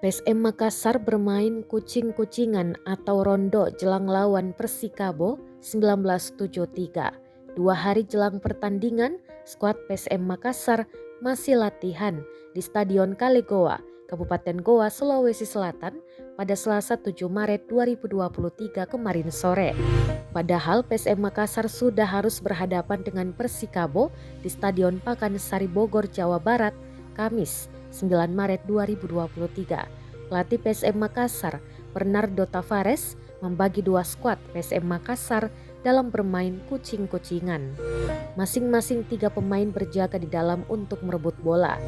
PSM Makassar bermain kucing-kucingan atau rondo jelang lawan Persikabo 1973. 2 hari jelang pertandingan, skuad PSM Makassar masih latihan di Stadion Kalegoa, Kabupaten Goa, Sulawesi Selatan pada Selasa 7 Maret 2023 kemarin sore. Padahal PSM Makassar sudah harus berhadapan dengan Persikabo di Stadion Pakansari Bogor, Jawa Barat, Kamis 9 Maret 2023. Pelatih PSM Makassar, Bernardo Tavares, membagi 2 skuad PSM Makassar dalam bermain kucing-kucingan. Masing-masing 3 pemain berjaga di dalam untuk merebut bola.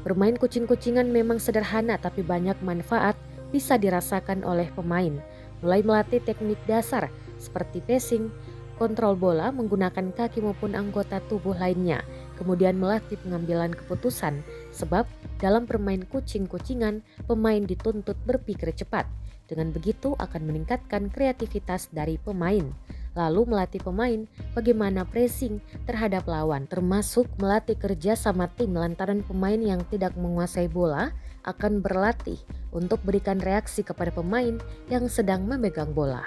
Bermain kucing-kucingan memang sederhana tapi banyak manfaat bisa dirasakan oleh pemain. Mulai melatih teknik dasar seperti passing, kontrol bola menggunakan kaki maupun anggota tubuh lainnya. Kemudian melatih pengambilan keputusan, sebab dalam bermain kucing-kucingan pemain dituntut berpikir cepat. Dengan begitu akan meningkatkan kreativitas dari pemain. Lalu melatih pemain bagaimana pressing terhadap lawan, termasuk melatih kerja sama tim lantaran pemain yang tidak menguasai bola akan berlatih untuk berikan reaksi kepada pemain yang sedang memegang bola.